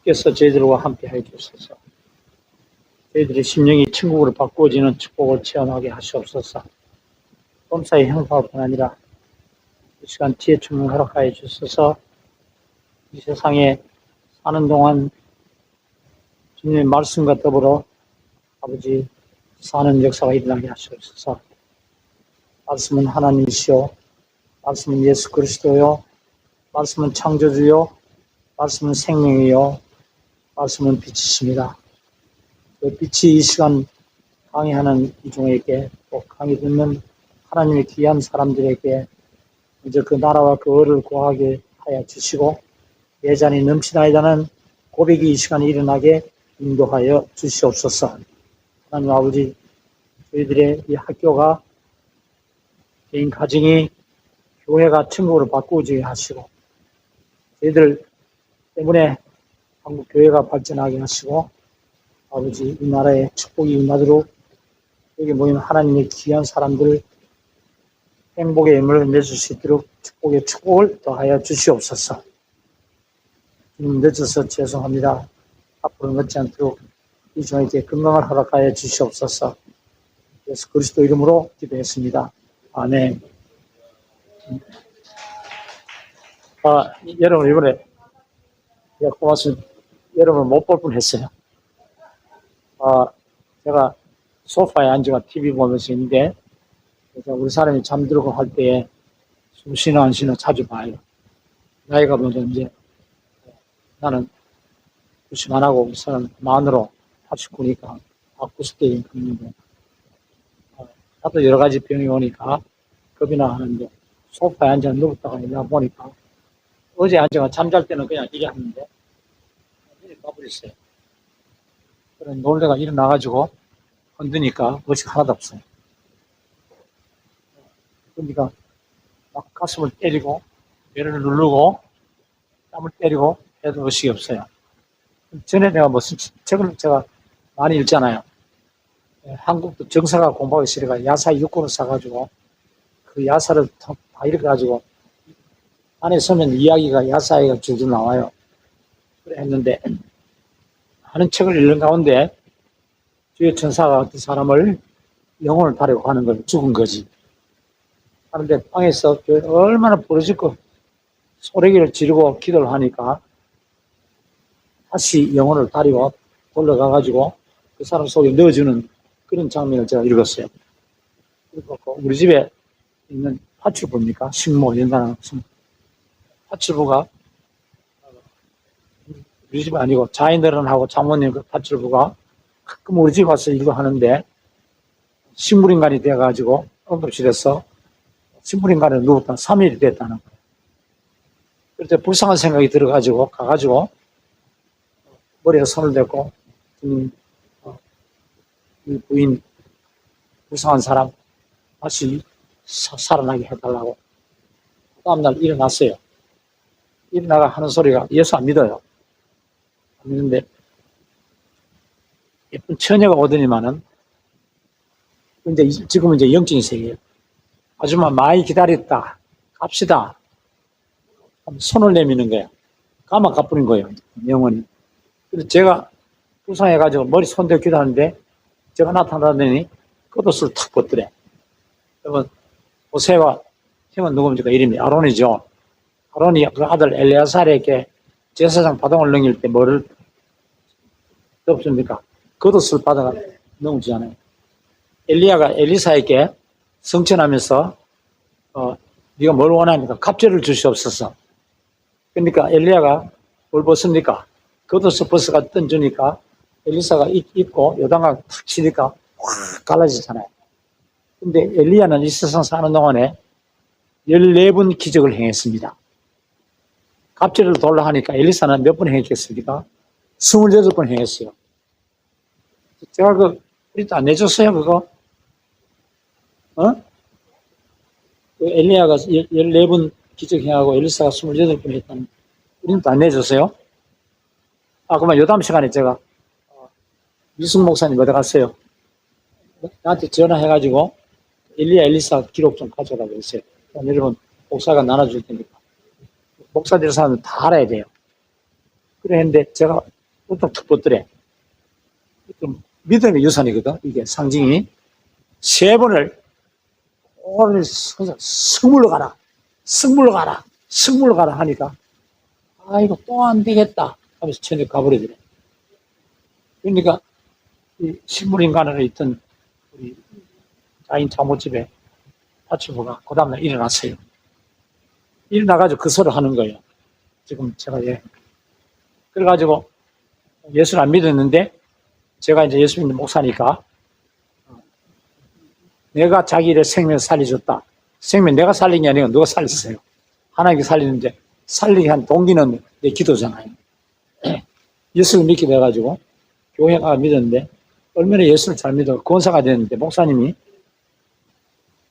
주께서 저희들과 함께 해 주셔서 저희들의 심령이 천국으로 바꾸어지는 축복을 체험하게 하시옵소서. 범사의 형사뿐 아니라 이 시간 지혜 충만 허락하여 주셔서 이 세상에 사는 동안 주님의 말씀과 더불어 아버지 사는 역사가 일어나게 하시옵소서. 말씀은 하나님이시요, 말씀은 예수 그리스도요, 말씀은 창조주요, 말씀은 생명이요, 말씀은 빛이십니다. 그 빛이 이 시간 강의하는 이종에게 또 강의 듣는 하나님의 귀한 사람들에게 이제 그 나라와 그 의를 구하게 하여 주시고 예전이 넘치나이다는 고백이 이 시간에 일어나게 인도하여 주시옵소서. 하나님 아버지, 저희들의 이 학교가 개인 가정이 교회가 천국으로 바꾸어지게 하시고 저희들 때문에 한국 교회가 발전하게 하시고 아버지 이 나라에 축복이 임하도록 여기 모인 하나님의 귀한 사람들 행복의 힘을 내줄 수 있도록 축복의 축복을 더하여 주시옵소서. 늦어서 죄송합니다. 앞으로 늦지 않도록 이 종에게 건강을 허락하여 주시옵소서. 예수 그리스도 이름으로 기도했습니다. 아멘. 여러분 이번에 고맙습니다. 여러분 못 볼 뻔했어요. 제가 소파에 앉아가 TV 보면서 있는데 우리 사람이 잠들고 할 때에 숨 쉬나 안 쉬나 자주 봐요. 나이가 먼저 이제 나는 90 안 하고 우리 사람 만으로 89니까 90대 있는데 나도 여러 가지 병이 오니까 겁이나 하는데 소파에 앉아 누웠다가 일어나 보니까 어제 앉아가 잠잘 때는 그냥 이래 하는데 이렇게 가버렸어요. 그런 놀래가 일어나가지고 흔드니까 멋이 하나도 없어요. 그러니까 막 가슴을 때리고 배를 누르고 땀을 때리고 해도 멋이 없어요. 전에 내가 무슨 책을 제가 많이 읽잖아요. 한국도 정사가 공부하기 싫어가 야사 6권을 사가지고 그 야사를 다 이렇게 가지고 안에 서면 이야기가 야사가 줄줄 나와요. 그래 했는데 하는 책을 읽는 가운데 주의 천사가 어떤 사람을 영혼을 다리고 가는 거예요. 죽은 거지. 하는데 방에서 얼마나 부러지고 소리기를 지르고 기도를 하니까 다시 영혼을 다리고 돌아가가지고 그 사람 속에 넣어주는 그런 장면을 제가 읽었어요. 그리고 우리 집에 있는 파출부입니까? 식모 연단하는 파출부가 우리 집 아니고 자인들은하고 장모님 그 파출부가 가끔 우리 집 와서 이거 하는데 식물인간이 돼가지고 응급실에서 식물인간에 누웠다 3일이 됐다는 거예요. 그래서 불쌍한 생각이 들어가지고 가가지고 머리에 손을 대고 이 부인 불쌍한 사람 다시 살아나게 해달라고 그 다음날 일어났어요. 일어나가 하는 소리가 예수 안 믿어요. 안 믿는데 예쁜 처녀가 오더니만은 근데 지금은 이제 영적인 세계예요. 아줌마 많이 기다렸다. 갑시다. 손을 내미는 거예요. 가만 가뿐인 거예요. 영원히. 그래서 제가 불쌍해가지고 머리 손대고 기도하는데 제가 나타나더니 겉옷을 탁 벗더래. 여러분 호세와 형은 누굽니까? 이름이 아론이죠. 아론이 그 아들 엘레아살에게 제사장 바동을 넘길 때 뭐를 덮습니까? 겉옷을 받아가 넘지 않아요. 엘리야가 엘리사에게 성천하면서 네가 뭘 원하니까 갑절을 주시옵소서. 그러니까 엘리야가 뭘 벗습니까? 겉옷을 벗어가 던지니까 엘리사가 입고 요단강 탁 치니까 확 갈라지잖아요. 근데 엘리야는 이 세상 사는 동안에 14번 기적을 행했습니다. 갑절을 돌라 하니까 엘리사는 몇 번 행했겠습니까? 28번 행했어요. 제가 우리도 안 내줬어요, 그거? 그 엘리야가 14번 기적 행하고 엘리사가 28번 했다는, 우리는 또 안 내줬어요? 그러면 요담 시간에 제가, 미숙 목사님 어디 갔어요? 나한테 전화해가지고, 엘리야, 엘리사 기록 좀 가져가라고 했어요. 여러분, 목사가 나눠줄 테니까. 목사들 사람은 다 알아야 돼요. 그래 했는데, 제가 보통 특보들에. 믿음의 유산이거든. 이게 상징이. 3번을 오늘 성물로 가라. 성물로 가라. 성물로 가라 하니까 이거 또 안 되겠다 하면서 천에 가버리더래. 그러니까 이 식물인간으로 있던 우리 자인 장모집에 파출부가 그 다음날 일어났어요. 일어나가지고 그 소리를 하는 거예요. 지금 제가 그래가지고 예수를 안 믿었는데 제가 이제 예수 믿는 목사니까 내가 자기를 생명 살려줬다. 생명 내가 살린 게 아니라 누가 살렸어요. 하나님께 살리는데 살리게 한 동기는 내 기도잖아요. 예수를 믿게 돼가지고 교회가 믿었는데 얼마나 예수를 잘 믿어 권사가 됐는데 목사님이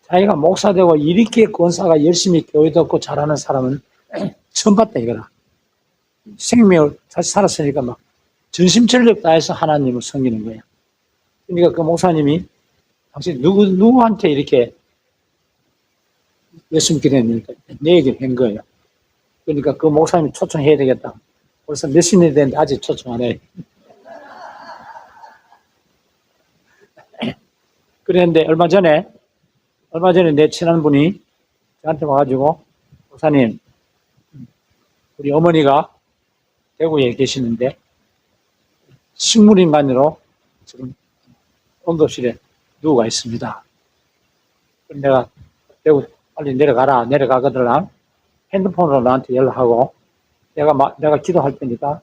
자기가 목사 되고 이렇게 권사가 열심히 교회 듣고 잘하는 사람은 처음 봤다 이거라. 생명을 다시 살았으니까 막 전심전력 다해서 하나님을 섬기는 거예요. 그러니까 그 목사님이 당신 누구한테 이렇게 예수 믿게 됐는가 내 얘기를 한 거예요. 그러니까 그 목사님이 초청해야 되겠다. 벌써 몇십 년이 됐는데 아직 초청 안 해요. 그랬는데 얼마 전에 내 친한 분이 저한테 와가지고 목사님 우리 어머니가 대구에 계시는데 식물인간으로 지금 응급실에 누워가 있습니다. 내가 대구 빨리 내려가거들랑 핸드폰으로 나한테 연락하고 내가 기도할 테니까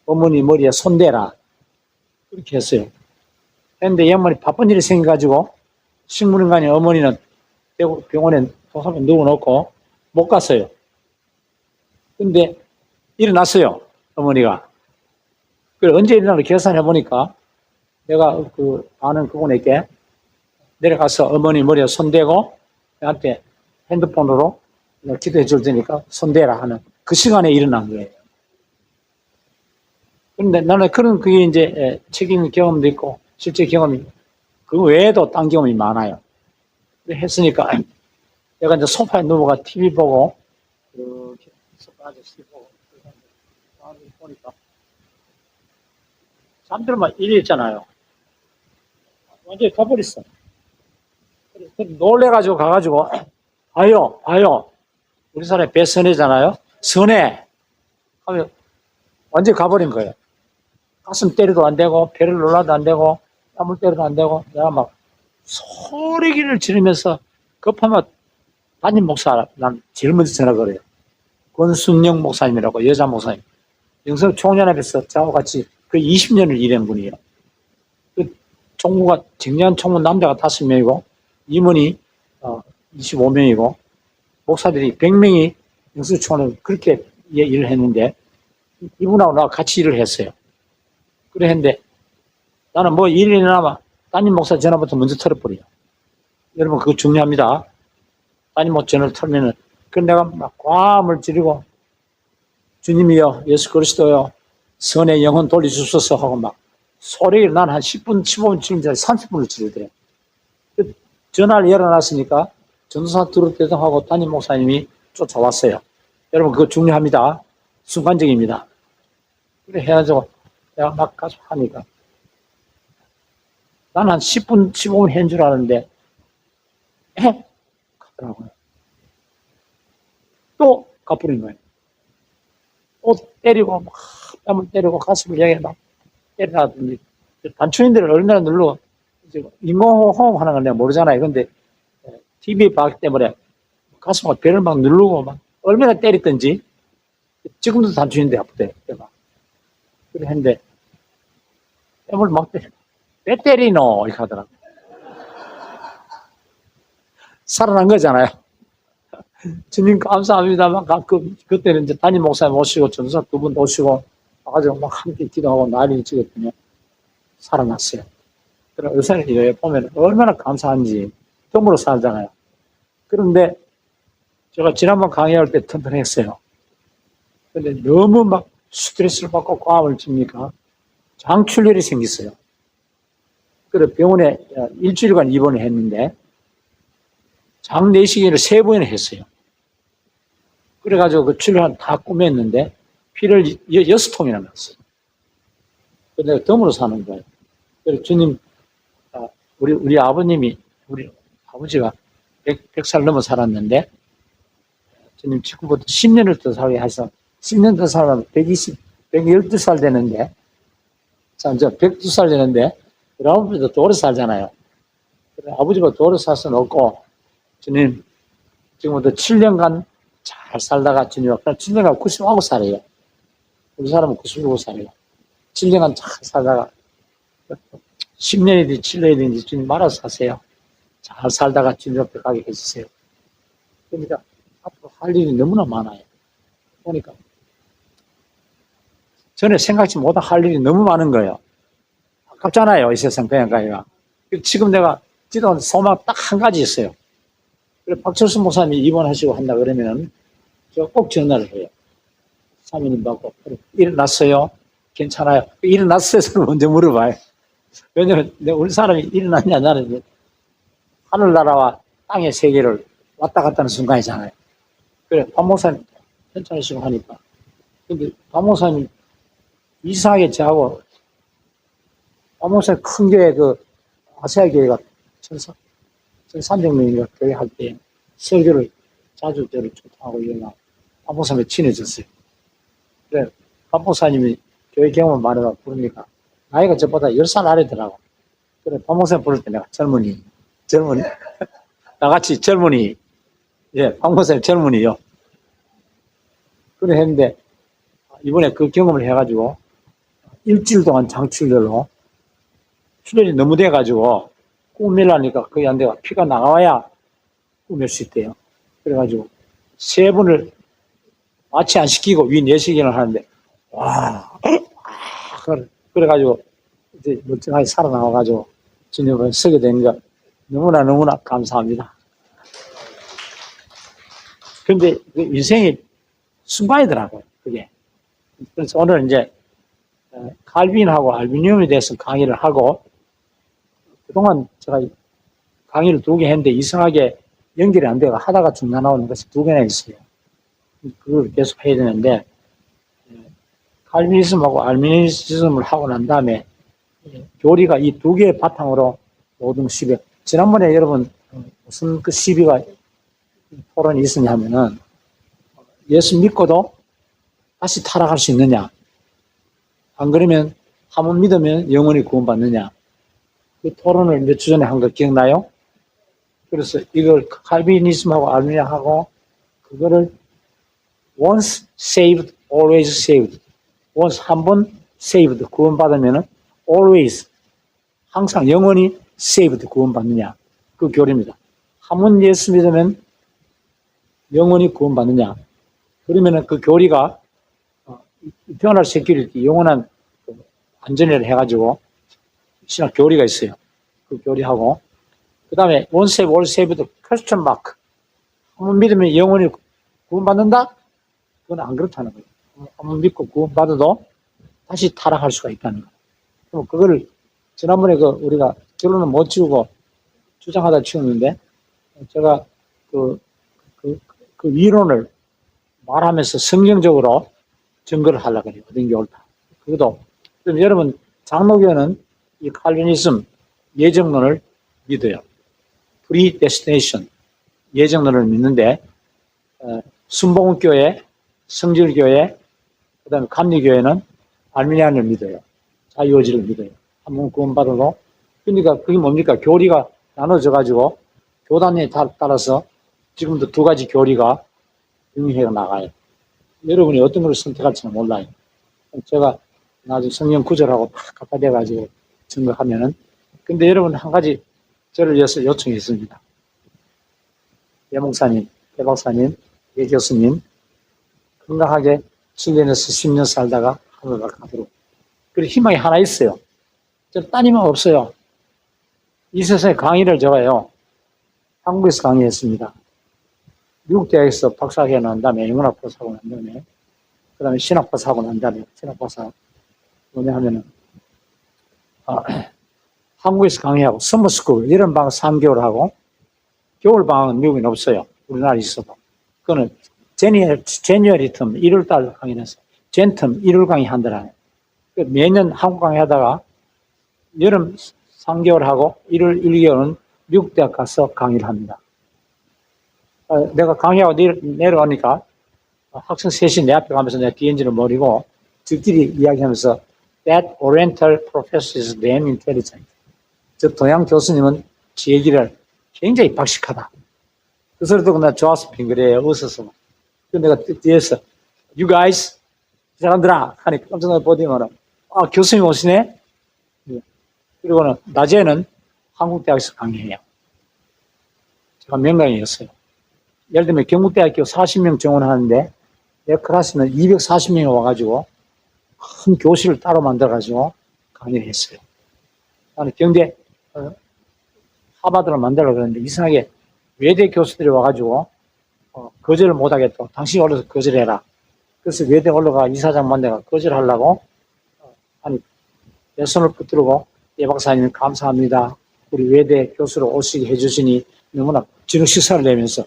어머니 머리에 손대라 그렇게 했어요. 그런데 이 어머니 바쁜 일이 생겨가지고 식물인간의 어머니는 대구 병원에 도서관에 누워놓고 못 갔어요. 근데 일어났어요. 어머니가. 그래 언제 일어나를 계산해보니까 내가 아는 그분에게 내려가서 어머니 머리에 손대고 나한테 핸드폰으로 기도해 줄 테니까 손대라 하는 그 시간에 일어난 거예요. 그런데 나는 그게 이제 책임 경험도 있고 실제 경험이 그 외에도 딴 경험이 많아요. 그래 했으니까 내가 이제 소파에 누워가 TV 보고 이렇게 소파 아저씨 보고 보니까 사람들만 이리 있잖아요. 완전히 가버렸어. 놀래가지고 가가지고 봐요. 우리 사람이 배 선해잖아요. 선해. 하면 완전히 가버린 거예요. 가슴 때려도 안 되고 배를 놀라도 안 되고 땀을 때려도 안 되고 내가 막 소리기를 지르면서 급하면 담임 목사 난 제일 먼저 전화 걸어요. 권순영 목사님이라고 여자 목사님. 영성 총연합에서 저하고 같이 그 20년을 일한 분이에요. 그 총무가 정년 총무 남자가 5명이고 임원이 25명이고 목사들이 100명이 영수총회를 그렇게 일을 했는데 이분하고 나와 같이 일을 했어요. 그래 했는데 나는 뭐 일이 일어나면 담임 목사 전화부터 먼저 털어버려요. 여러분 그거 중요합니다. 담임 목사 전화를 털면은 그 내가 막 과음을 지르고 주님이여 예수 그리스도여 선의 영혼 돌려주소서 하고 막 소리를 난 한 10분 15분 지르는데 30분을 지르더래. 전화를 열어놨으니까 전도사 들을 때도 하고 담임 목사님이 쫓아왔어요. 여러분 그거 중요합니다. 순간적입니다. 그래 해가지고 내가 막 가서 하니까 난 한 10분 15분 한 줄 아는데 가더라고요. 또 가버린 거예요. 또 때리고 막 뺨을 때리고 가슴을 향해 막 때려놨더니 단추인들을 얼마나 눌러 인공호흡 하는 건 내가 모르잖아요. 근데 TV 봤기 때문에 가슴을 배를 막 누르고 막 얼마나 때렸던지 지금도 단추인데 아프대. 내가. 그래 했는데 뺨을 막 때려. 왜 때리노? 이렇게 하더라고. 살아난 거잖아요. 주님 감사합니다. 막 그때는 이제 담임 목사님 오시고 전도사 2분 오시고 와가지고 막 함께 기도하고 난리 찍었더니 살아났어요. 그런 의사를 보면 얼마나 감사한지 덤으로 살잖아요. 그런데 제가 지난번 강의할 때 튼튼했어요. 근데 너무 막 스트레스를 받고 과음을 칩니까 장출혈이 생겼어요. 그래서 병원에 일주일간 입원을 했는데 장내시경을 3번이나 했어요. 그래가지고 그 출혈 다 꾸몄는데 피를 6통이나 났어요. 내가 덤으로 사는 거예요. 그래서 주님, 우리 아버님이, 우리 아버지가 100살 넘어 살았는데, 주님 지금부터 10년을 더 살게 해서, 10년 더 살면 112살 되는데, 참, 102살 되는데, 우리 아버지도 더 오래 살잖아요. 그래, 아버지가 더 오래 살 수는 없고, 주님, 지금부터 7년간 잘 살다가 주님 앞에 7년간 99살이에요. 우리 사람은 99살이에요. 7년간 잘 살다가 10년이든지 7년이든지 주님 말아서 사세요. 잘 살다가 주님 앞에 가게 해주세요. 그러니까 앞으로 할 일이 너무나 많아요. 보니까 전에 생각지 못한 할 일이 너무 많은 거예요. 아깝잖아요. 이 세상 그냥 가기가. 지금 내가 지금 소망 딱 한 가지 있어요. 그래 박철수 목사님이 입원하시고 한다 그러면 제가 꼭 전화를 해요. 사모님 받고 일어났어요? 괜찮아요? 일어났어요? 먼저 물어봐요. 왜냐면 우리 사람이 일어났냐 나는 하늘나라와 땅의 세계를 왔다 갔다 하는 순간이잖아요. 그래 박 목사님 괜찮으시고 하니까. 근데 박 목사님 이상하게 저하고 박 목사님 큰 교회 아시아 교회가 1,300명인가 교회 할 때 설교를 자주 저를 초청하고 이러나 박 목사님이 친해졌어요. 그래 박 목사님이 교회 경험 많아가 부르니까 나이가 저보다 10살 아래더라고. 그래 박 목사님 부를 때 내가 젊은이 나같이 젊은이 박 목사님 젊은이요. 그래 했는데 이번에 그 경험을 해가지고 일주일 동안 장출혈로 출혈이 너무 돼가지고 꾸밀라니까 그게 안 돼가 피가 나와야 꾸밀 수 있대요. 그래가지고 3분을 마취 안 시키고 위 내시경을 하는데 그래가지고 이제 멀쩡하게 살아나와가지고 주님을 서게 된 거 너무나 감사합니다. 근데 그 인생이 순간이더라고요, 그게. 그래서 오늘 이제 칼빈하고 알루미늄에 대해서 강의를 하고 그동안 제가 강의를 2개 했는데 이상하게 연결이 안 되고 하다가 중간 나오는 것이 2개나 있어요. 그걸 계속 해야 되는데 칼비니즘하고 알루미늄을 하고 난 다음에 교리가 이 2개의 바탕으로 모든 시비. 지난번에 여러분 무슨 그 시비가 토론이 있었냐면은 예수 믿고도 다시 타락할 수 있느냐? 안 그러면 한 번 믿으면 영원히 구원받느냐? 그 토론을 몇 주 전에 한 거 기억나요? 그래서 이걸 칼비니즘하고 알루미늄하고 그거를 once saved, always saved. once 한 번 saved 구원받으면은 always 항상 영원히 saved 구원받느냐? 그 교리입니다. 한 번 예수 믿으면 영원히 구원받느냐? 그러면은 그 교리가 eternal security 영원한 안전을 해가지고 신학 교리가 있어요. 그 교리하고 그 다음에 one save, all saved question mark 한 번 믿으면 영원히 구원받는다? 그건 안 그렇다는 거예요. 한 번 믿고 구원받아도 다시 타락할 수가 있다는 거예요. 그럼 그거를 지난번에 우리가 결론은 못 지우고 주장하다 치웠는데 제가 그 이론을 말하면서 성경적으로 증거를 하려고 해요. 어떤 게 옳다. 그것도 그럼 여러분 장로교는 이 칼비니즘 예정론을 믿어요. predestination 예정론을 믿는데 순복음교회, 성질교회, 그다음에 감리교회는 알미니안을 믿어요. 자유의지를 믿어요. 한 번 구원받아도 그러니까 그게 뭡니까? 교리가 나눠져 가지고 교단에 따라서 지금도 2가지 교리가 병행해 나가요. 여러분이 어떤 걸 선택할지는 몰라요. 제가 나중에 성경 구절하고 다 갖다 대가지고 증거하면은 근데 여러분 한 가지 저를 위해서 요청이 있습니다. 예 목사님, 예 박사님, 예 교수님 건강하게 7년에서 10년 살다가 하늘나라 가도록 그리고 희망이 하나 있어요. 저는 딴 희망 없어요. 이 세상에 강의를 제가요 한국에서 강의했습니다. 미국 대학에서 박사학위 난 다음에 영문학박사 하고 난 다음에 그 다음에 신학박사 하고 난 다음에 신학박사 뭐냐 하면은 한국에서 강의하고 서머스쿨 여름방학 3개월 하고 겨울방학은 미국엔 없어요. 우리나라에 있어도. 그거는 제니어리 텀 1월달 강의를 했어요. 젠텀 1월 강의 한다라는 매년 한국 강의하다가 여름 3개월 하고 1월 1개월은 미국 대학 가서 강의를 합니다. 내가 강의하고 내려가니까 학생 셋이 내 앞에 가면서 내가 뒤에 앉는 머리고 저끼리 이야기하면서 That Oriental professor is damn intelligent. 저 동양 교수님은 지 얘기를 굉장히 박식하다. 그 소리 듣고 나 좋아서 빙그레 웃었어. 그 내가 뒤에서 You guys, 이 사람들아 하니까 깜짝 놀라 보더니만 교수님 오시네. 그리고는 낮에는 한국대학에서 강의해요. 제가 명강이었어요. 예를 들면 경북대학교 40명 정원하는데 내 클래스는 240명이 와가지고 큰 교실을 따로 만들어가지고 강의를 했어요. 나는 경대 하버드를 만들려고 그랬는데 이상하게 외대 교수들이 와가지고 거절을 못하겠다고 당신이 올라서 거절해라. 그래서 외대 올라가 이사장 만나가 거절하려고 아니 내 손을 붙들고 예 박사님 감사합니다. 우리 외대 교수로 오시게 해주시니 너무나 진흙 식사를 내면서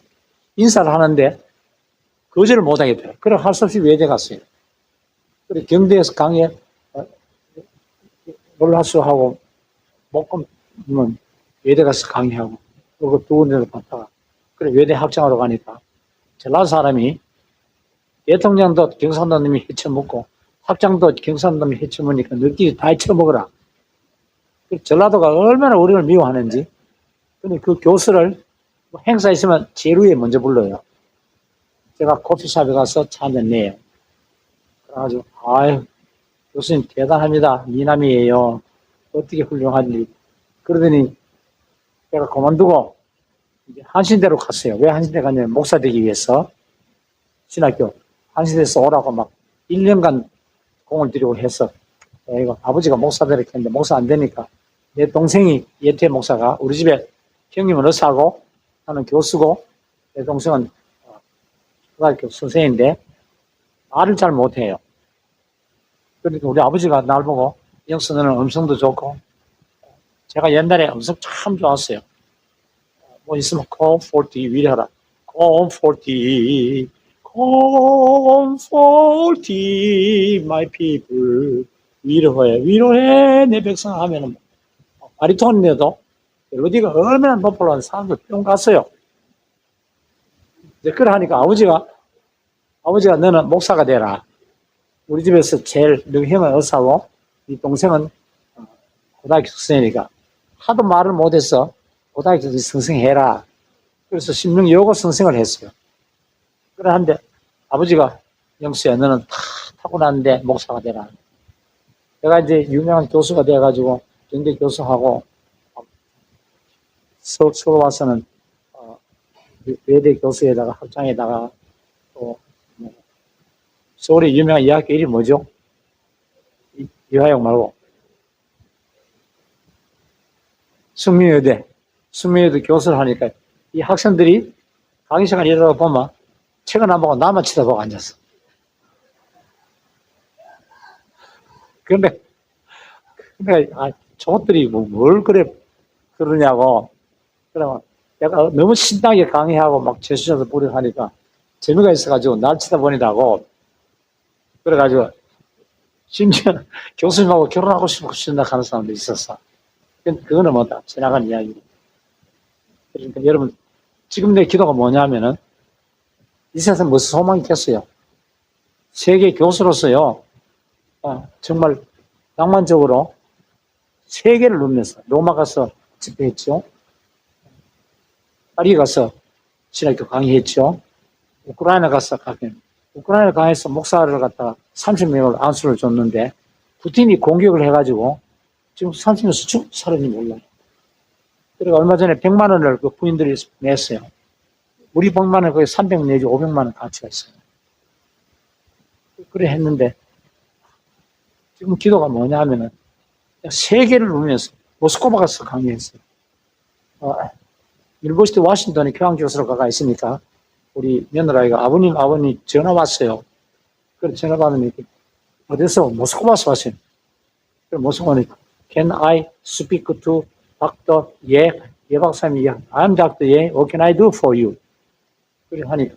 인사를 하는데 거절을 못하겠더라. 그래 할 수 없이 외대 갔어요. 그래 경대에서 강의에 놀라수하고 목금은 외대 가서 강의하고 그리고 두 군데를 봤다가 그래 외대 학장으로 가니까 전라도 사람이 대통령도 경상도님이 헤쳐먹고 학장도 경상도님이 헤쳐먹으니까 너끼리 다 헤쳐먹어라. 전라도가 얼마나 우리를 미워하는지. 근데 그 교수를 행사 있으면 제일 위에 먼저 불러요. 제가 커피숍에 가서 차 한잔 내요. 그래가지고 아유 교수님 대단합니다. 미남이에요. 어떻게 훌륭한지. 그러더니 제가 그만두고 이제 한신대로 갔어요. 왜 한신대 갔냐면 목사 되기 위해서 신학교 한신대에서 오라고 막 1년간 공을 들이고 해서 이거 아버지가 목사 되라 했는데 목사 안 되니까 내 동생이 예태 목사가 우리 집에 형님은 의사고 나는 교수고 내 동생은 초등학교 선생인데 말을 잘 못해요. 그러니까 우리 아버지가 날 보고 영수 너는 음성도 좋고 제가 옛날에 음성 참 좋았어요. 뭐 있으면 컴포티 위로하라. 컴포티 컴포티 my people 위로해 내 백성 하면은 바리톤인데도 멜로디가 얼마나 높으려는 사람들 뿅 갔어요. 이제 그래 하니까 아버지가 너는 목사가 되라. 우리 집에서 제일 너 형은 의사고 네 동생은 고등학교 선생이니까 하도 말을 못해서 고등학교 선생해라. 그래서 신명 여고 선생을 했어요. 그래 한데 아버지가 영수야 너는 다 타고났는데 목사가 되라. 내가 이제 유명한 교수가 돼가지고 경대 교수하고 서울 와서는 외대 교수에다가 학장에다가 또 서울의 유명한 의학교 이름이 뭐죠? 이화영 말고 숙명여대 교수를 하니까 이 학생들이 강의 시간에 이러다 보면 책은 안 보고 나만 쳐다보고 앉았어. 그런데 저것들이 뭘 그러냐고. 그러면 내가 너무 신나게 강의하고 막 제수자도 부리고 하니까 재미가 있어가지고 날 쳐다보니라고. 그래가지고 심지어 교수님하고 결혼하고 싶다 하는 사람도 있었어. 그거는 뭐다 지나간 이야기고. 그러니까 여러분 지금 내 기도가 뭐냐면은 이 세상에 무슨 소망이 있겠어요. 세계 교수로서요. 정말 낭만적으로 세계를 누면서 로마 가서 집회했죠. 파리 가서 신학교 강의했죠. 우크라이나 가서 우크라이나 강에서 목사를 갖다가 30명을 안수를 줬는데 푸틴이 공격을 해가지고 지금 30명 수축 살았는지 몰라요. 그리고 얼마 전에 100만 원을 그 부인들이 냈어요. 우리 100만 원 거의 300 내지 500만 원 가치가 있어요. 그래 했는데 지금 기도가 뭐냐 하면은 세계를 누면서 모스크바 가서 강의했어요. 유니버시티 워싱턴에 교황교수로 가 있으니까 우리 며느라이가 아버님 전화 왔어요. 그래서 전화 받으면 어디서 모스크바에서 왔어요. 그래서 모스크바는 Can I speak to Dr. 예 박사님이 I'm Dr. 예. What can I do for you? 그래 하니까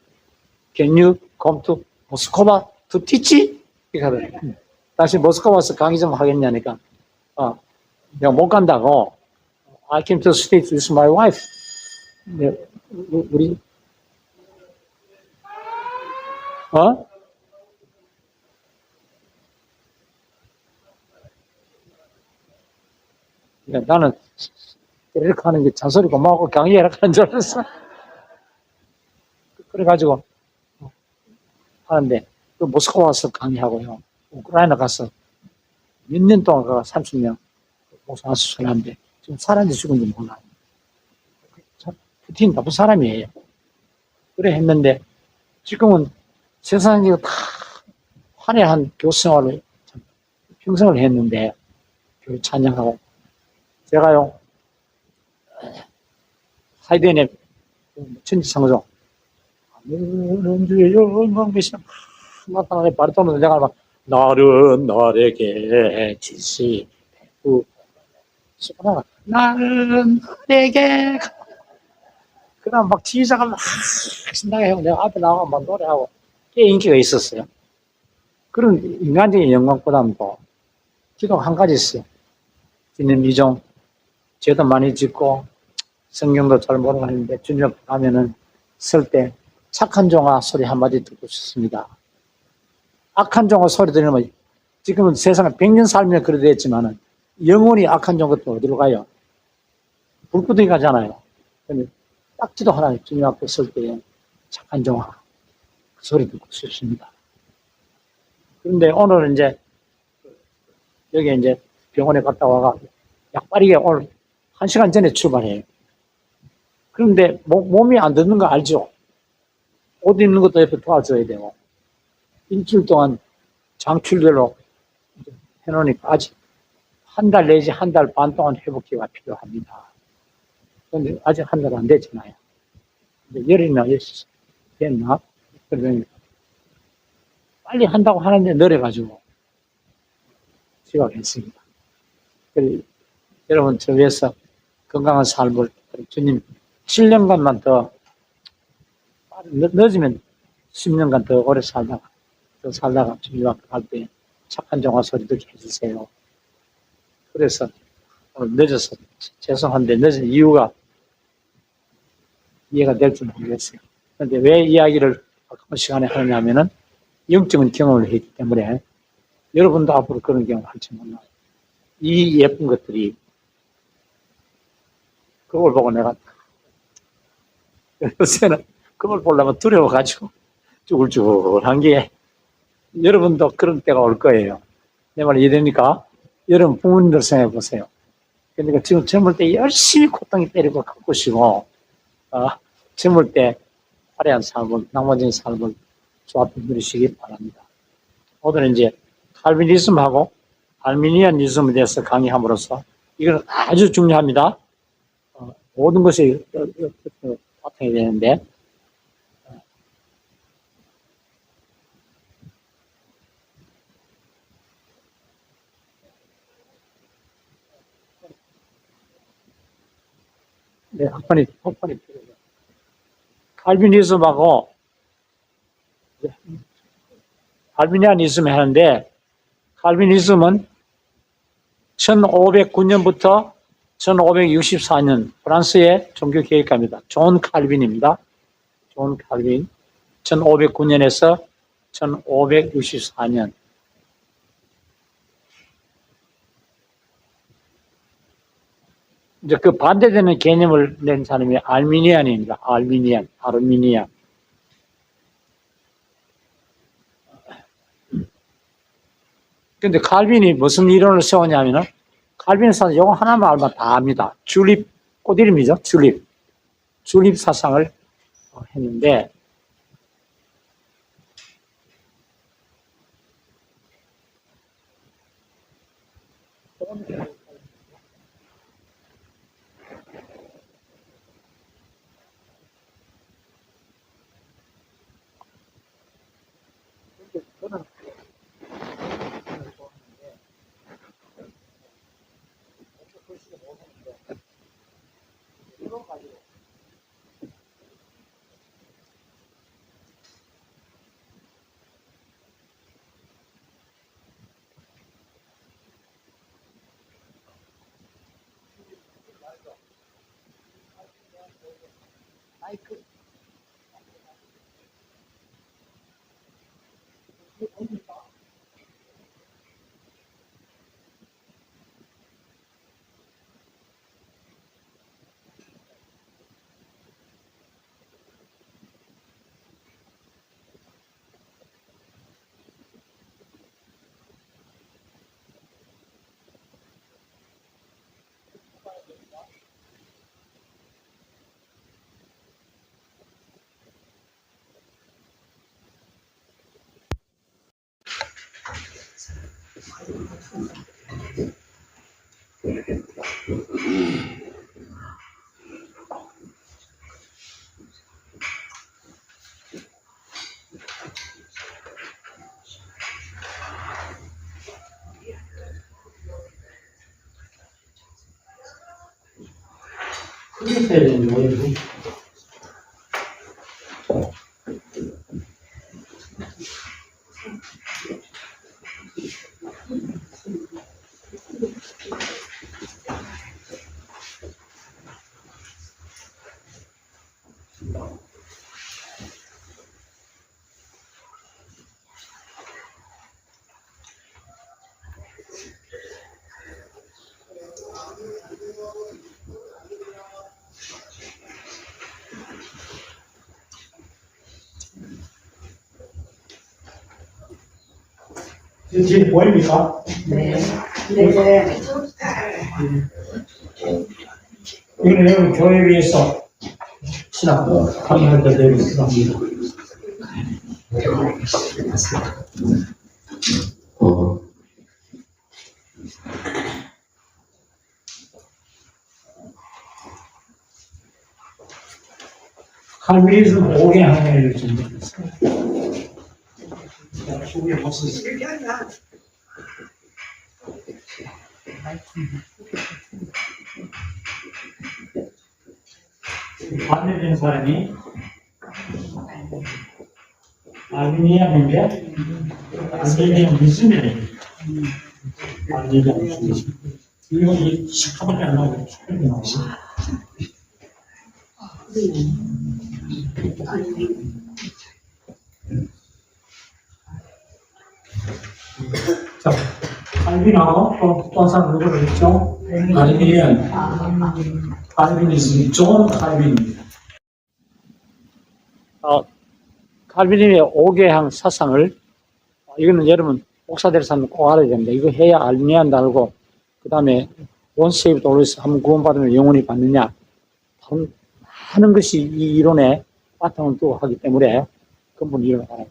Can you come to Moscow to teach? 이렇게 하더라고요. 다시 모스크바 와서 강의 좀 하겠냐니까, 내가 못 간다고. I came to the States with my wife. 네, 우리, 어? 그러니까 나는 이렇게 하는 게 잔소리 고마워 강의하라 하는 줄 알았어. 그래가지고 하는데, 그 모스크바 와서 강의하고요. 우크라이나 가서 몇 년 동안 가 30년 목사 수술하는데 지금 살았는지 죽은지 몰라요. 참, 푸틴 나쁜 사람이에요. 그래 했는데 지금은 세상에 다 화려한 교수 생활을 평생을 했는데 교회 찬양하고 제가요 하이덴의 천지창조 너는 주의 영광 되시나 나타나는 바리톤으로 내가 막 나는 나에게 지시 시끄러워 나는 나에게 그다음 막 지휘자가 막 신나게 하고 내가 앞에 나가고 막 노래하고 꽤 인기가 있었어요. 그런 인간적인 영광보다도 기도가 한 가지 있어요. 주님 이종 죄도 많이 짓고 성경도 잘 모르고 하는데 주님 앞에 가면은 설 때 착한 종아 소리 한마디 듣고 싶습니다. 악한 종아 소리 들으면 지금은 세상에 100년 살면 그래 됐지만은 영원히 악한 종 것도 어디로 가요? 불구덩이 가잖아요. 근데 딱 기도하라 주님 앞에 설 때 착한 종아 그 소리 듣고 싶습니다. 그런데 오늘은 이제 여기 이제 병원에 갔다 와가 약빠리게 오늘 1시간 전에 출발해요. 그런데 몸이 안 듣는 거 알죠? 옷 입는 것도 옆에 도와줘야 되고 일주일 동안 장출별로 해놓으니까 아직 한 달 내지 한 달 반 동안 회복기가 필요합니다. 그런데 아직 한 달 안 됐잖아요. 근데 열이나 됐나? 그러면 빨리 한다고 하는데 느려가지고 지각했습니다. 여러분 저 위해서 건강한 삶을 주님 7년간만 더 늦으면 10년간 더 오래 살다가 주님 앞에 갈 때 착한 종아 소리 듣게 해주세요. 그래서 오늘 늦어서 죄송한데 늦은 이유가 이해가 될 줄 모르겠어요. 그런데 왜 이야기를 가까운 시간에 하느냐면은 영적인 경험을 했기 때문에 여러분도 앞으로 그런 경험을 할지 몰라요. 이 예쁜 것들이 그걸 보고 내가 요새는 그걸 보려면 두려워가지고 쭈글쭈글한 게 여러분도 그런 때가 올 거예요. 내 말 이해됩니까? 여러분 부모님들 생각해 보세요. 그러니까 지금 젊을 때 열심히 콧등이 때리고 가꾸시고 젊을 때 화려한 삶을 낭만적인 삶을 주 앞에 누리시기 바랍니다. 오늘은 이제 칼비니즘하고 알미니안이즘에 대해서 강의함으로써 이건 아주 중요합니다. 모든 것이 바탕이 되는데 네, 학판이 필요해요. 칼비니즘하고 칼비니안이즘을 하는데 칼비니즘은 1509년부터 1564년 프랑스의 종교개혁가입니다. 존 칼빈입니다. 존 칼빈 1509년에서 1564년 이제 그 반대되는 개념을 낸 사람이 알미니안입니다. 아르미니안. 근데 칼빈이 무슨 이론을 세웠냐면은 칼빈 사상 이거 하나만 알면 다 압니다. 줄립 꽃 이름이죠. 줄립 사상을 했는데 뒤에 보입니까? 네. 네. 이거는 여러분 교회 위에서 신학 강의할 때 되는 겁니다. 칼빈이즘 5개 항해를 준비했어요. 후에 무슨 반대되는 사람이 아르미니아인데 아르미니아니즘이래. 아르미니아니즘. 이거 이 시카밖에 안 나오고 시카밖에 나오지. 자, 칼빈하고 또 사람 누구를 했죠? 아르미니안. 칼빈이즘, 존 칼빈입니다. 칼빈의 5개항 사상을, 이거는 여러분 목사들 사람 꼭 알아야 됩니다. 이거 해야 알미니안도 알고, 그 다음에 once saved always 한번 구원받으면 영원히 받느냐 하는 것이 이 이론의 바탕을 두고 하기 때문에 근본 이론을 알아야 돼요.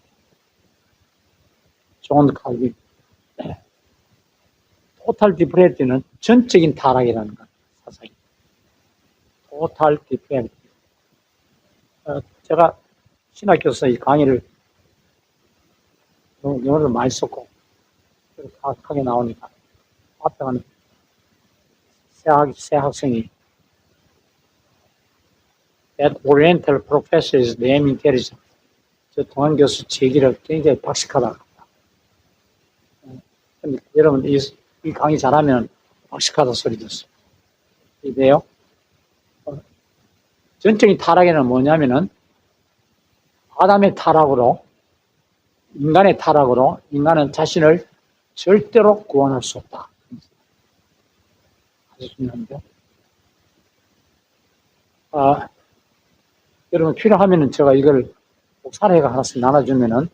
존 칼빈. 토탈 디프레티는 전적인 타락이라는 것, 사상이. 토탈 디프레티. 제가 신학교에서 이 강의를 영어를 많이 썼고, 정확하게 나오니까, 앞에 가는 새 학생이, That Oriental professor is damn intelligent. 저 동안 교수 제 얘기를 굉장히 박식하다. 여러분, 이 강의 잘하면 박식하다 소리 듣습니다. 이데요. 전적인 타락에는 뭐냐면은, 아담의 타락으로, 인간의 타락으로, 인간은 자신을 절대로 구원할 수 없다. 아주 중요한데. 여러분, 필요하면은 제가 이걸 사례가 하나씩 나눠주면은,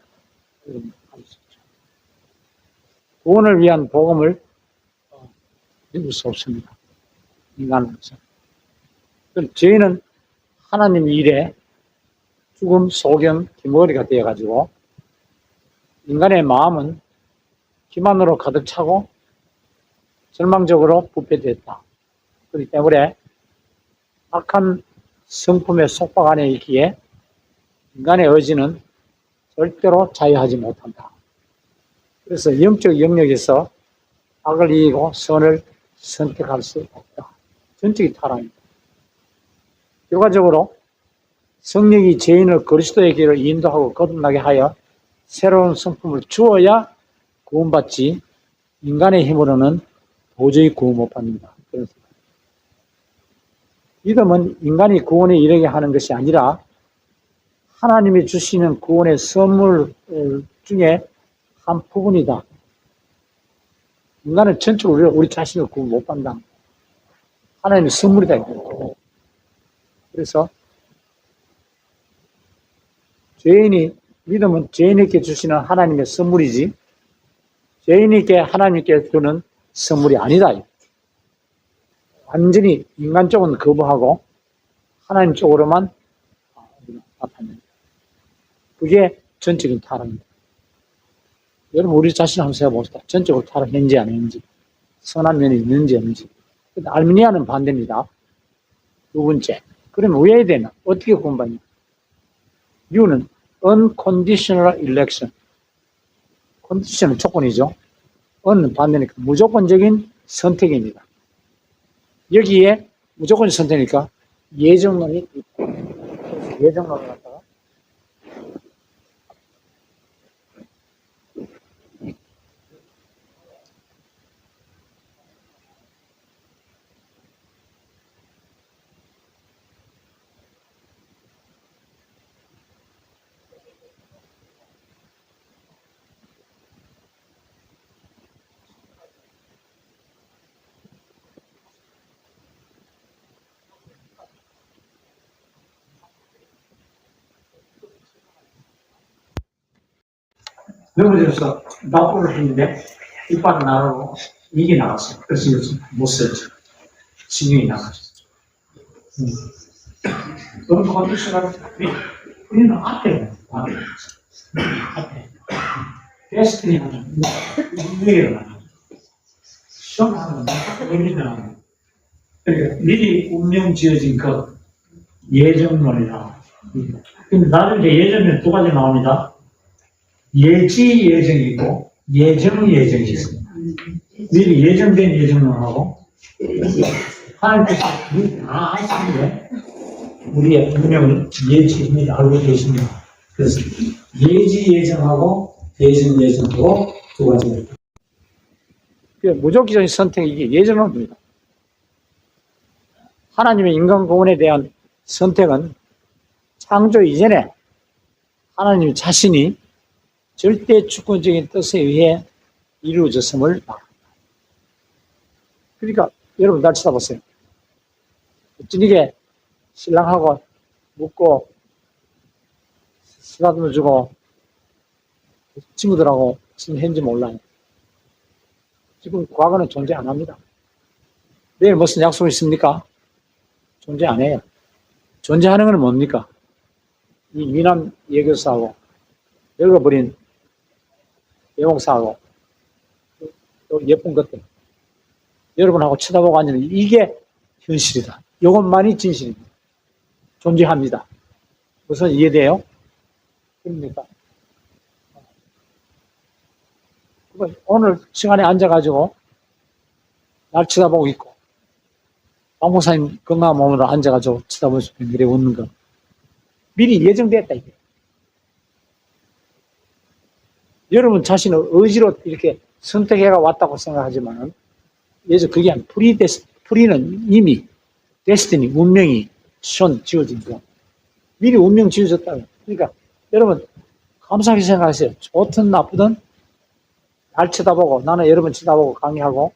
여러분, 할 수 있죠. 구원을 위한 복음을 믿을 수 없습니다. 인간으로서. 저희는 하나님 일에 죽음, 소경, 기머리가 되어가지고, 인간의 마음은 기만으로 가득 차고, 절망적으로 부패되었다. 그렇기 때문에, 악한 성품의 속박 안에 있기에, 인간의 의지는 절대로 자유하지 못한다. 그래서 영적 영역에서 악을 이기고 선을 선택할 수 없다. 전적인 타락입니다. 결과적으로 성령이 죄인을 그리스도의 길을 인도하고 거듭나게 하여 새로운 성품을 주어야 구원받지, 인간의 힘으로는 도저히 구원 못 받는다. 그래서 믿음은 인간이 구원에 이르게 하는 것이 아니라 하나님이 주시는 구원의 선물 중에 한 부분이다. 인간은 전적으로 우리 자신을 구원 못 받는다. 하나님의 선물이다. 그래서 믿음은 죄인에게 주시는 하나님의 선물이지 죄인에게 하나님께 주는 선물이 아니다. 완전히 인간 쪽은 거부하고 하나님 쪽으로만 나타납니다. 그게 전적인 타락입니다. 여러분 우리 자신 한번 생각해봅시다. 전적으로 타락했는지 안 했는지 선한 면이 있는지 없는지. 근데 알미니아는 반대입니다. 두 번째. 그러면 왜 되나? 어떻게 구원받냐? 이유는 unconditional election. 컨디션은 조건이죠. un은 반대니까 무조건적인 선택입니다. 여기에 무조건 선택이니까 예정론이 있다. 예정론을 갖다가 넘어져서 납부를 했는데 이빨을 나르고 이게 나왔어요. 그래서 요즘 못 썼죠. 신경이 나갔죠. 그런 컨디션을 우리는 앞에 데스티니는 운명이라고 하는 시험하는 의미는 그러니까 미리 운명 지어진 것 예정론이라. 근데 나중에 예정은 두 가지 나옵니다. 예지 예정이 있고 예정 예정이 있습니다. 미리 예정된 예정론하고 하나님께서 미리 다 하시는데 우리의 운명을 예지 알고 계십니다. 그래서 예지 예정하고 예정 예정하고 두 가지입니다. 무조건적인 선택이 이게 예정론입니다. 하나님의 인간 구원에 대한 선택은 창조 이전에 하나님 자신이 절대 주권적인 뜻에 의해 이루어졌음을 말합니다. 그러니까 여러분 날 쳐다보세요. 어찌게 신랑하고 묻고 쓰다듬어 주고 친구들하고 무슨 했는지 몰라요. 지금 과거는 존재 안 합니다. 내일 무슨 약속이 있습니까? 존재 안 해요. 존재하는 건 뭡니까? 이 미남 예교사하고 늙어버린 예목사하고 또 예쁜 것들 여러분하고 쳐다보고 앉는 이게 현실이다. 이것만이 진실입니다. 존재합니다. 무슨 이해돼요? 그러니까 오늘 시간에 앉아가지고 날 쳐다보고 있고 박 목사님 건강한 몸으로 앉아가지고 쳐다보면서 그래 웃는 거 미리 예정됐다 이게. 여러분 자신의 의지로 이렇게 선택해가 왔다고 생각하지만 예전 그게 아니라 프리는 이미 데스티니 운명이 지어진 거. 미리 운명 지어졌다. 그러니까 여러분 감사하게 생각하세요. 좋든 나쁘든 날 쳐다보고 나는 여러분 쳐다보고 강의하고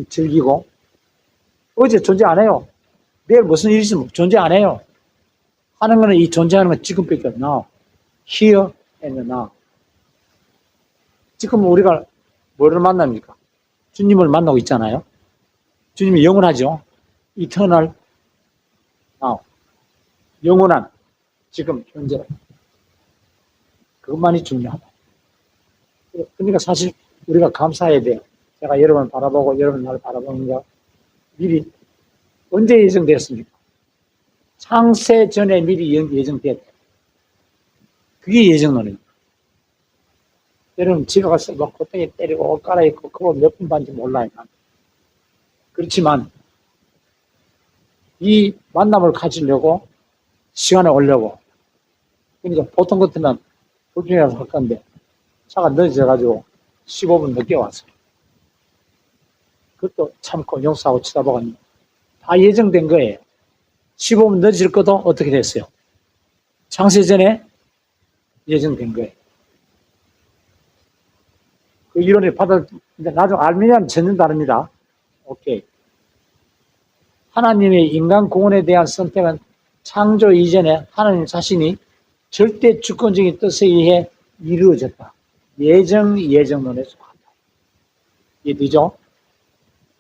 즐기고 어제 존재 안 해요. 내일 무슨 일이 있으면 존재 안 해요. 하는 거는 이 존재하는 건 지금밖에 없나. Here and now. 지금 우리가 뭐를 만납니까? 주님을 만나고 있잖아요. 주님이 영원하죠. Eternal now. 영원한 지금 현재. 그것만이 중요하다. 그러니까 사실 우리가 감사해야 돼요. 제가 여러분 바라보고 여러분 나를 바라보는 거 미리 언제 예정됐습니까? 창세 전에 미리 예정됐다. 그게 예정론입니다. 여러분 집에 가서 막 고땡이 때리고 옷 갈아입고 그거 몇 분 반지 몰라요. 그렇지만 이 만남을 가지려고 시간을 오려고 그러니까 보통 같으면 불편해서 할 건데 차가 늦어져가지고 15분 늦게 왔어요. 그것도 참고 용서하고 쳐다보고 다 예정된 거예요. 15분 늦을 것도 어떻게 됐어요? 창세전에 예정된 거예요. 그 이론을 나중에 알면 전혀 다릅니다. 오케이. 하나님의 인간 구원에 대한 선택은 창조 이전에 하나님 자신이 절대 주권적인 뜻에 의해 이루어졌다. 예정론에 속한다. 이해되죠?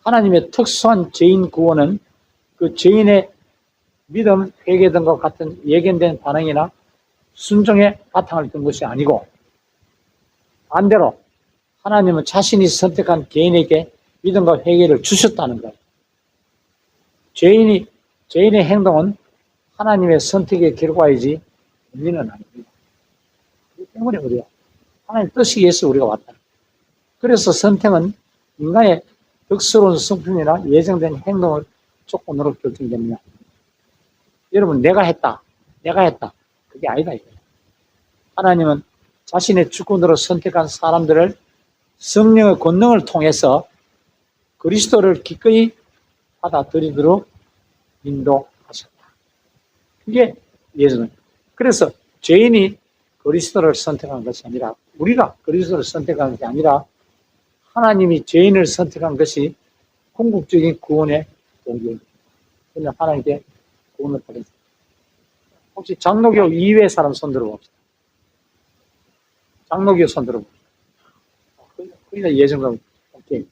하나님의 특수한 죄인 구원은 그 죄인의 믿음, 회개 등과 같은 예견된 반응이나 순종의 바탕을 둔 것이 아니고 반대로 하나님은 자신이 선택한 개인에게 믿음과 회개를 주셨다는 거예요. 죄인의 행동은 하나님의 선택의 결과이지 원인은 아닙니다. 그렇기 때문에 우리가 하나님 뜻에 의해서 우리가 왔다. 그래서 선택은 인간의 덕스러운 성품이나 예정된 행동을 조건으로 결정됩니다. 여러분, 내가 했다. 그게 아니다. 이거예요. 하나님은 자신의 주권으로 선택한 사람들을 성령의 권능을 통해서 그리스도를 기꺼이 받아들이도록 인도하셨다. 그게 예수는. 그래서 죄인이 그리스도를 선택한 것이 아니라 우리가 그리스도를 선택한 것이 아니라 하나님이 죄인을 선택한 것이 궁극적인 구원의 동기입니다. 그냥 하나님께 구원을 받았습니다. 혹시 장로교 이외의 사람 손 들어봅시다. 장로교 손 들어봅시다. 그러니까 예정과 오케이.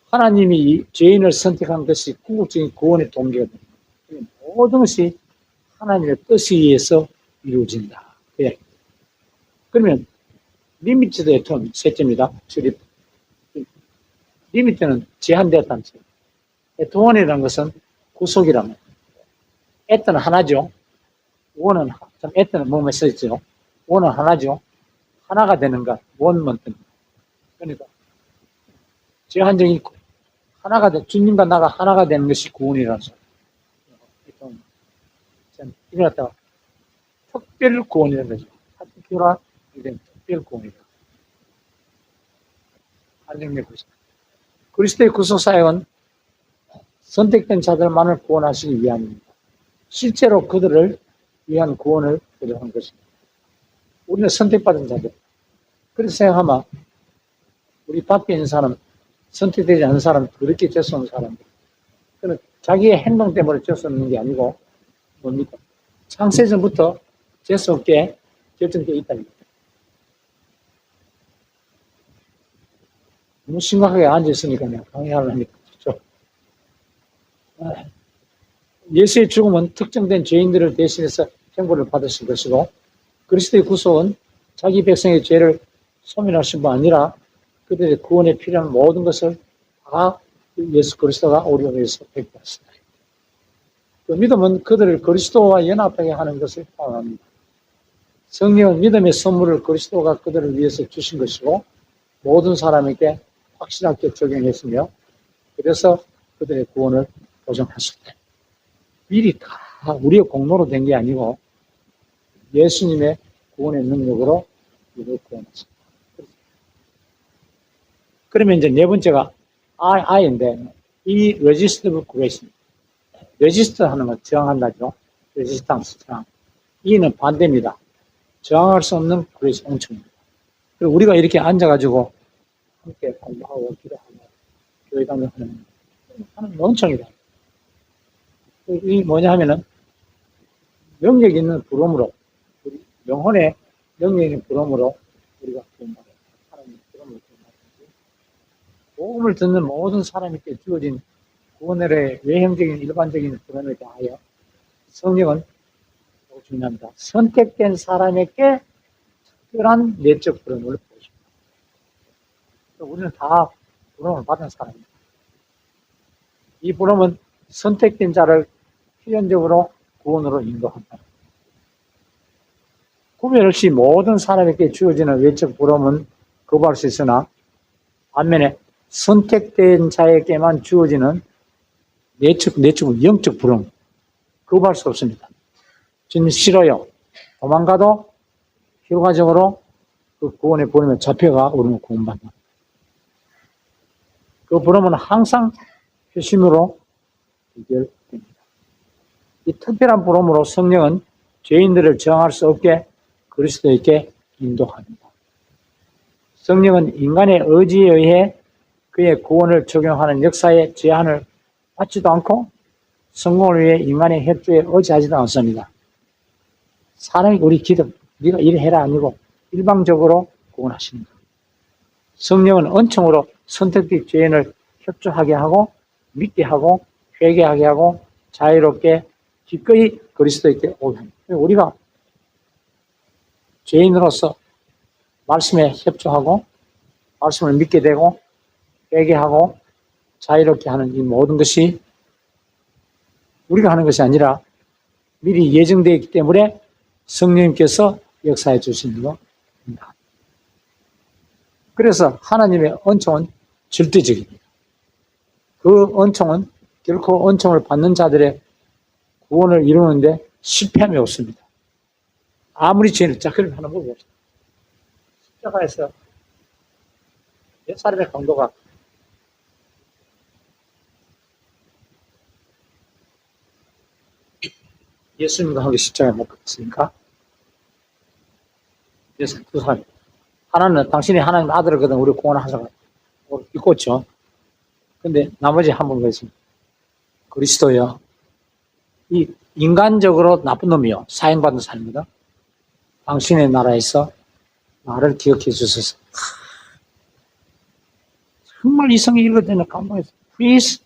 하나님이 죄인을 선택한 것이 궁극적인 구원의 동기가 됩니다. 모든 것이 하나님의 뜻에 의해서 이루어진다. 예. 그러면 리미티드 애텀 셋째입니다. 리미트는 제한되었다는 뜻. 애통원이라는 것은 구속이라는 거예요. 애트는 하나죠. 원은 애트는 뭐뭐 써있죠. 원은 하나죠. 하나가 되는 것, 원만 되는 것. 그러니까 제한적인 하나가 돼, 주님과 나가 하나가 되는 것이 구원이라는 소리. 이걸 갖다가 특별 구원이라는 거죠. 특별한 특별 구원이다. 안정된 것이다. 그리스도의 구속 사역은 선택된 자들만을 구원하시기 위함입니다. 실제로 그들을 위한 구원을 도전한 것입니다. 우리는 선택받은 자들. 그래서 생각하면 우리 밖에 있는 사람, 선택되지 않은 사람, 그렇게 죄송한 사람들. 그는 자기의 행동 때문에 죄송한 게 아니고 뭡니까? 창세전부터 죄송하게 결정되어 있다는 거예요. 너무 심각하게 앉아있으니까 그냥 강의하려니까. 그렇죠? 예수의 죽음은 특정된 죄인들을 대신해서 형벌을 받으신 것이고 그리스도의 구속은 자기 백성의 죄를 소멸하신 분 아니라 그들의 구원에 필요한 모든 것을 다 예수 그리스도가 우리를 위해서 배포하셨다. 그 믿음은 그들을 그리스도와 연합하게 하는 것을 포함합니다. 성령은 믿음의 선물을 그리스도가 그들을 위해서 주신 것이고 모든 사람에게 확실하게 적용했으며 그래서 그들의 구원을 보장하셨다. 미리 다 우리의 공로로 된 게 아니고 예수님의 구원의 능력으로 우리를 구원하셨다. 그러면 이제 네 번째가 I인데 이 Irresistible Grace입니다. 레지스트 하는 건 저항한다죠. 레지스탕스 저항. E는 반대입니다. 저항할 수 없는 그레이스 은총입니다. 그리고 우리가 이렇게 앉아가지고 함께 공부하고 기도하고 교회 가면 하는 은총이다. 이 뭐냐 하면은 능력 있는 부름으로 우리 영혼의 능력 있는 부름으로 우리가 구원받아요. 하나님의 부름으로 구원받아요. 복음을 듣는 모든 사람에게 주어진 구원의 외형적인 일반적인 부름에 대하여 성령은 매우 중요합니다. 선택된 사람에게 특별한 내적 부름을 보여줍니다. 우리는 다 부름을 받은 사람입니다. 이 부름은 선택된 자를 필연적으로 구원으로 인도한다. 구별 없이 모든 사람에게 주어지는 외적 부름은 거부할 수 있으나 반면에 선택된 자에게만 주어지는 내적 영적 부름 거부할 수 없습니다. 주님 싫어요. 도망가도 결과적으로 그 구원의 부름에 잡혀가 우리는 구원받는다. 그 부름은 항상 회심으로 해결됩니다. 이 특별한 부름으로 성령은 죄인들을 정할 수 없게 그리스도에게 인도합니다. 성령은 인간의 의지에 의해 그의 구원을 적용하는 역사에 제한을 받지도 않고 성공을 위해 인간의 협조에 의지하지도 않습니다. 사람이 우리 기도, 네가 이래 해라 아니고 일방적으로 구원하십니다. 성령은 은총으로 선택된 죄인을 협조하게 하고 믿게 하고 회개하게 하고 자유롭게 기꺼이 그리스도에게 오게 합니다. 우리가 죄인으로서 말씀에 협조하고 말씀을 믿게 되고 회개하고 자유롭게 하는 이 모든 것이 우리가 하는 것이 아니라 미리 예정되어 있기 때문에 성령님께서 역사해 주시는 겁니다. 그래서 하나님의 은총은 절대적입니다. 그 은총은 결코 은총을 받는 자들의 구원을 이루는데 실패함이 없습니다. 아무리 죄를 자크를 하는 법이 없습니다. 십자가에서 몇 사람의 강도가 예수님과 함께 십자가에 못 박혔습니까? 그래서 두 사람. 하나는 당신이 하나님 아들이거든 우리 구원하셔서 믿고 있죠. 근데 나머지 한 분이 있습니다. 그리스도요. 이 인간적으로 나쁜 놈이요. 사형받은 사람입니다. 당신의 나라에서 나를 기억해 주셔서. 정말 이 성경 읽을 때는 감동했어요. Please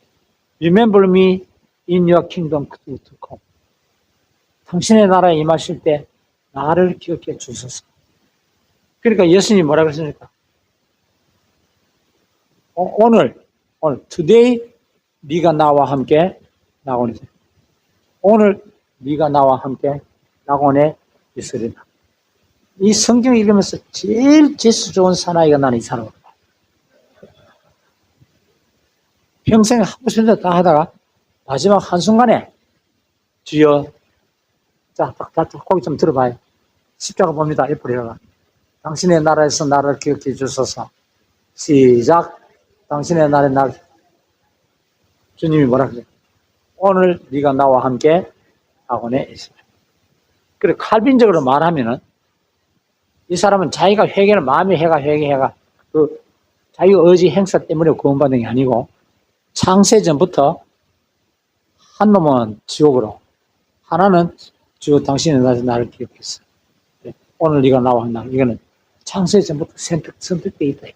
remember me in your kingdom to come. 당신의 나라에 임하실 때 나를 기억해 주소서. 그러니까 예수님이 뭐라 그랬습니까? 오늘 today 네가 나와 함께 낙원에 오늘 네가 나와 함께 낙원에 있으리라. 이 성경 읽으면서 제일 재수 좋은 사나이가 나는 이 사람이다. 평생 하고 싶은 대로 다 하다가 마지막 한순간에 주여 자, 거기 좀 들어봐요. 십자가 봅니다. F리가 당신의 나라에서 나를 기억해 주소서. 시작. 당신의 나라에 날 주님이 뭐라 그래요? 오늘 네가 나와 함께 낙원에 있으라. 그래 칼빈적으로 말하면은 이 사람은 자기가 회개를 마음에 회개해가 그 자기 의지 행사 때문에 구원받은 게 아니고 창세 전부터 한 놈은 지옥으로 하나는 주 당신의 나라에서 나를 기억했어. 오늘 네가 나와 한다. 이거는 창세 전부터 선택되어 있다.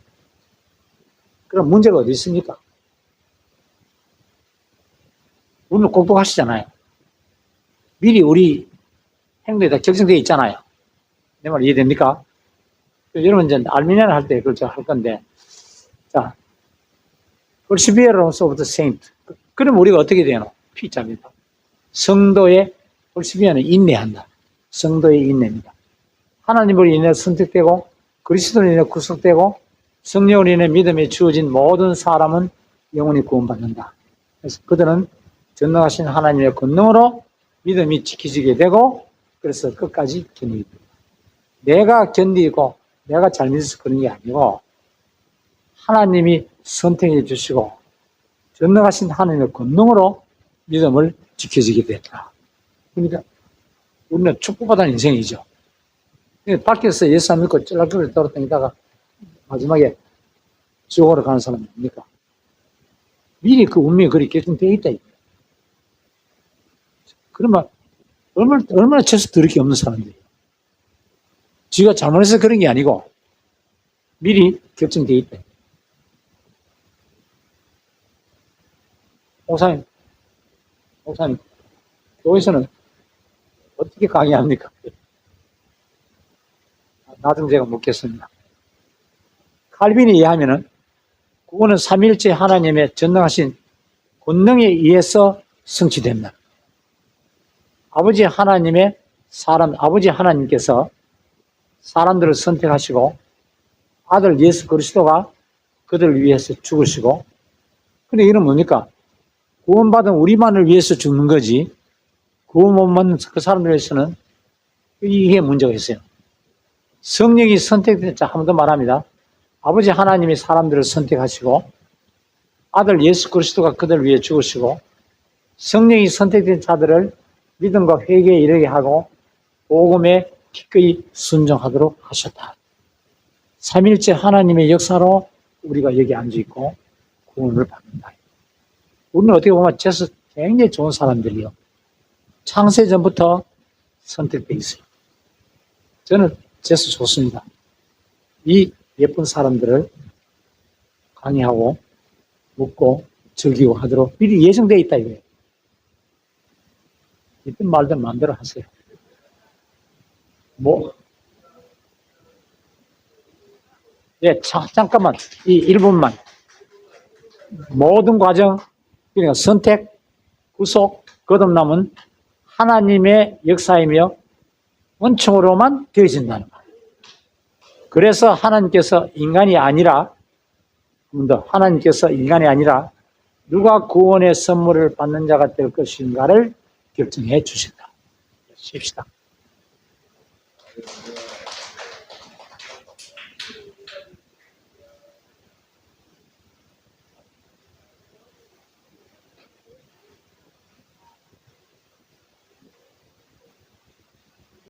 그럼 문제가 어디 있습니까? 우리는 똑똑하시잖아요. 미리 우리 행동에 다 결정되어 있잖아요. 내 말 이해됩니까? 여러분 이제 알미니아를 할 때 그걸 제가 할 건데, 자, perseverance of the saint. 그럼 우리가 어떻게 되노? P자입니다. 성도의 perseverance는 인내한다. 성도의 인내입니다. 하나님으로 인해 선택되고 그리스도로 인해 구속되고 성령으로 인해 믿음에 주어진 모든 사람은 영원히 구원받는다. 그래서 그들은 전능하신 하나님의 권능으로 믿음이 지켜지게 되고 그래서 끝까지 견디게 됩니다. 내가 견디고 내가 잘 믿어서 그런 게 아니고 하나님이 선택해 주시고 전능하신 하나님의 권능으로 믿음을 지켜지게 됐다. 그러니까 우리는 축복받은 인생이죠. 밖에서 예수 안 믿고 찔락거리를 돌아다니다가 마지막에 지옥으로 가는 사람이 뭡니까? 미리 그 운명이 그리 결정되어 있다. 그러면 얼마나 재수 들을 게 없는 사람들이에요. 지가 잘못해서 그런 게 아니고 미리 결정되어 있다. 목사님, 교회에서는 어떻게 강의합니까? 나중 제가 묻겠습니다. 칼빈에 의하면은 구원은 삼위일체 하나님의 전능하신 권능에 의해서 성취됩니다. 아버지 하나님께서 사람들을 선택하시고 아들 예수 그리스도가 그들을 위해서 죽으시고, 근데 이건 뭡니까? 구원받은 우리만을 위해서 죽는 거지 구원 못 받는 그 사람들 위해서는 이게 문제가 있어요. 성령이 선택된 자, 한 번 더 말합니다. 아버지 하나님이 사람들을 선택하시고 아들 예수 그리스도가 그들을 위해 죽으시고 성령이 선택된 자들을 믿음과 회개에 이르게 하고 복음에 기꺼이 순종하도록 하셨다. 삼일째 하나님의 역사로 우리가 여기 앉아있고 구원을 받는다. 우리는 어떻게 보면 재수 굉장히 좋은 사람들이요. 창세전부터 선택돼 있어요. 저는 재수 좋습니다. 이 예쁜 사람들을 강의하고 묻고 즐기고 하도록 미리 예정되어 있다 이거예요. 있든 말든 마음대로 하세요. 예, 잠깐만. 이 1분만. 모든 과정, 그러니까 선택, 구속, 거듭남은 하나님의 역사이며 원총으로만 되어진다는 거예요. 그래서 하나님께서 인간이 아니라, 하나님께서 인간이 아니라 누가 구원의 선물을 받는 자가 될 것인가를 결정해 주신다. 쉽시다.